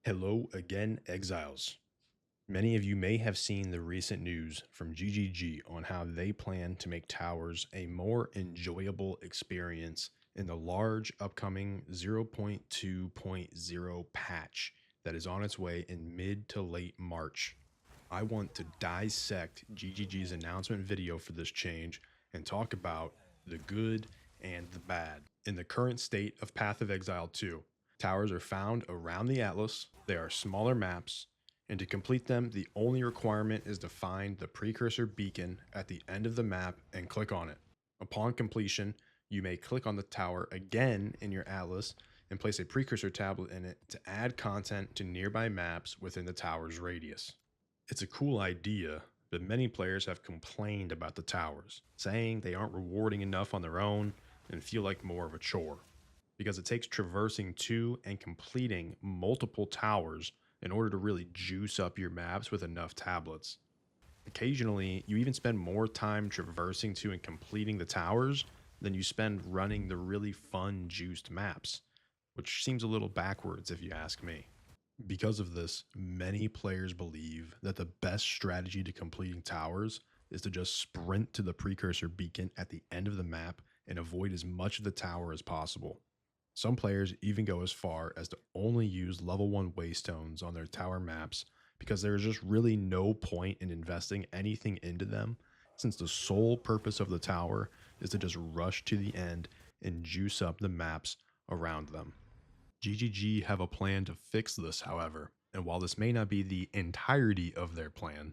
Hello again, exiles. Many of you may have seen the recent news from GGG on how they plan to make towers a more enjoyable experience in the large upcoming 0.2.0 patch that is on its way in mid to late March. I want to dissect GGG's announcement video for this change and talk about the good and the bad. In the current state of Path of Exile 2, towers are found around the Atlas, they are smaller maps, and to complete them, the only requirement is to find the precursor beacon at the end of the map and click on it. Upon completion, you may click on the tower again in your Atlas and place a precursor tablet in it to add content to nearby maps within the tower's radius. It's a cool idea, but many players have complained about the towers, saying they aren't rewarding enough on their own and feel like more of a chore, because it takes traversing to and completing multiple towers in order to really juice up your maps with enough tablets. Occasionally, you even spend more time traversing to and completing the towers than you spend running the really fun juiced maps, which seems a little backwards if you ask me. Because of this, many players believe that the best strategy to completing towers is to just sprint to the precursor beacon at the end of the map and avoid as much of the tower as possible. Some players even go as far as to only use level 1 waystones on their tower maps because there is just really no point in investing anything into them, since the sole purpose of the tower is to just rush to the end and juice up the maps around them. GGG have a plan to fix this, however, and while this may not be the entirety of their plan,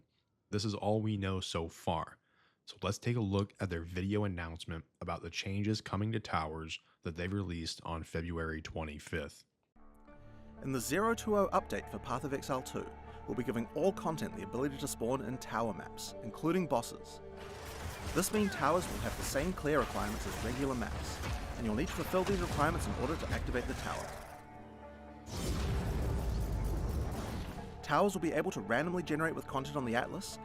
this is all we know so far. So let's take a look at their video announcement about the changes coming to towers that they released on February 25th. In the 020 update for Path of Exile 2, we'll be giving all content the ability to spawn in tower maps, including bosses. This means towers will have the same clear requirements as regular maps, and you'll need to fulfill these requirements in order to activate the tower. Towers will be able to randomly generate with content on the Atlas,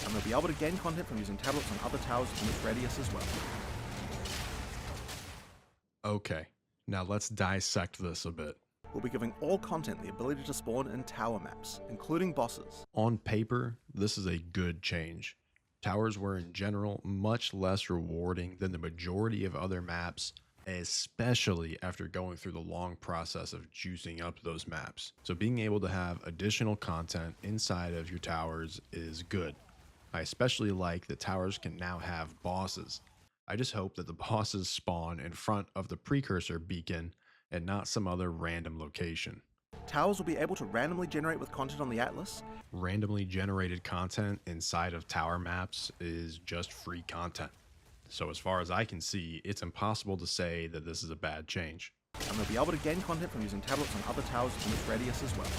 and they'll be able to gain content from using tablets on other towers in its radius as well. Okay, now let's dissect this a bit. We'll be giving all content the ability to spawn in tower maps, including bosses. On paper, this is a good change. Towers were in general much less rewarding than the majority of other maps, especially after going through the long process of juicing up those maps. So being able to have additional content inside of your towers is good. I especially like that towers can now have bosses. I just hope that the bosses spawn in front of the precursor beacon and not some other random location. Towers will be able to randomly generate with content on the Atlas. Randomly generated content inside of tower maps is just free content. So as far as I can see, it's impossible to say that this is a bad change. And they'll be able to gain content from using tablets on other towers in its radius as well.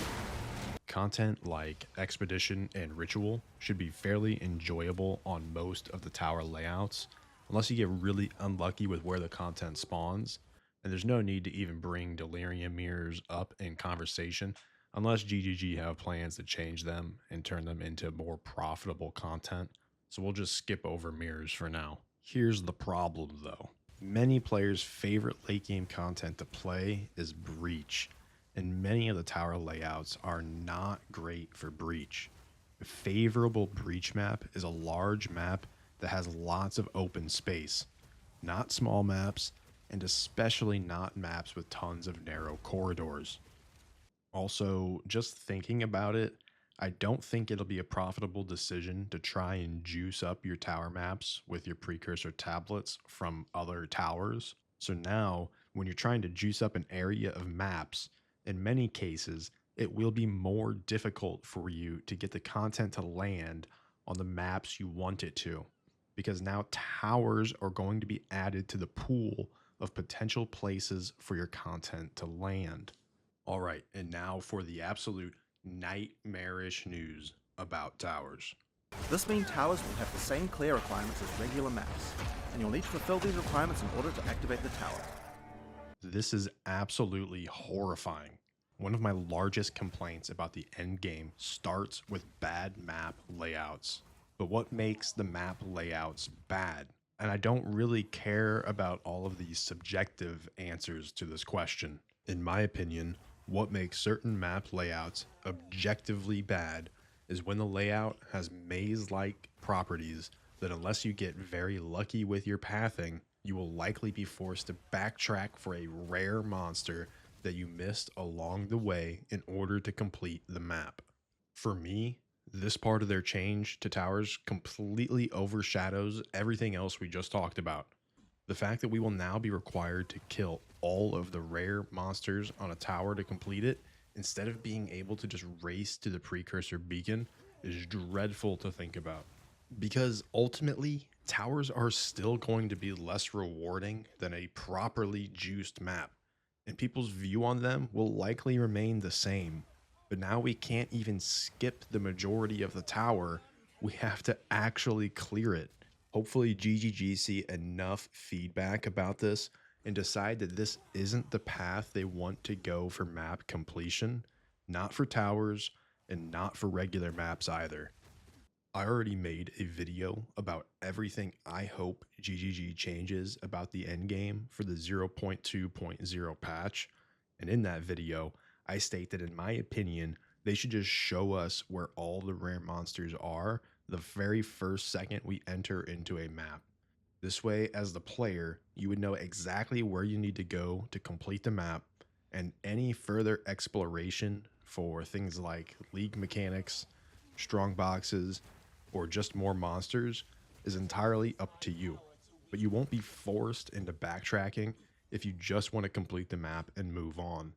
Content like Expedition and Ritual should be fairly enjoyable on most of the tower layouts, unless you get really unlucky with where the content spawns, and there's no need to even bring Delirium Mirrors up in conversation unless GGG have plans to change them and turn them into more profitable content, so we'll just skip over mirrors for now. Here's the problem though. Many players' favorite late game content to play is Breach, and many of the tower layouts are not great for Breach. A favorable Breach map is a large map that has lots of open space, not small maps, and especially not maps with tons of narrow corridors. Also, just thinking about it, I don't think it'll be a profitable decision to try and juice up your tower maps with your precursor tablets from other towers. So now, when you're trying to juice up an area of maps, in many cases, it will be more difficult for you to get the content to land on the maps you want it to, because now towers are going to be added to the pool of potential places for your content to land. All right, and now for the absolute nightmarish news about towers. This means towers will have the same clear requirements as regular maps, and you'll need to fulfill these requirements in order to activate the tower. This is absolutely horrifying. One of my largest complaints about the endgame starts with bad map layouts. But what makes the map layouts bad? And I don't really care about all of these subjective answers to this question. In my opinion, What makes certain map layouts objectively bad is when the layout has maze-like properties that unless you get very lucky with your pathing, you will likely be forced to backtrack for a rare monster that you missed along the way in order to complete the map. For me, this part of their change to towers completely overshadows everything else we just talked about. The fact that we will now be required to kill all of the rare monsters on a tower to complete it, instead of being able to just race to the precursor beacon, is dreadful to think about. Because ultimately, towers are still going to be less rewarding than a properly juiced map, and people's view on them will likely remain the same. But now we can't even skip the majority of the tower, we have to actually clear it. Hopefully, GGG see enough feedback about this and decide that this isn't the path they want to go for map completion, not for towers, and not for regular maps either. I already made a video about everything I hope GGG changes about the endgame for the 0.2.0 patch, and in that video, I state that in my opinion, they should just show us where all the rare monsters are the very first second we enter into a map. This way, as the player, you would know exactly where you need to go to complete the map, and any further exploration for things like league mechanics, strong boxes, or just more monsters is entirely up to you. But you won't be forced into backtracking if you just want to complete the map and move on.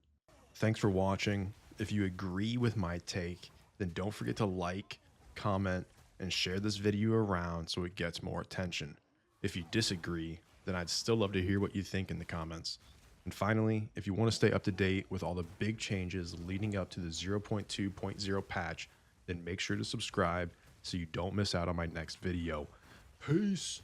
Thanks for watching. If you agree with my take, then don't forget to like, comment, and share this video around so it gets more attention. If you disagree, then I'd still love to hear what you think in the comments. And finally, if you want to stay up to date with all the big changes leading up to the 0.2.0 patch, then make sure to subscribe so you don't miss out on my next video. Peace!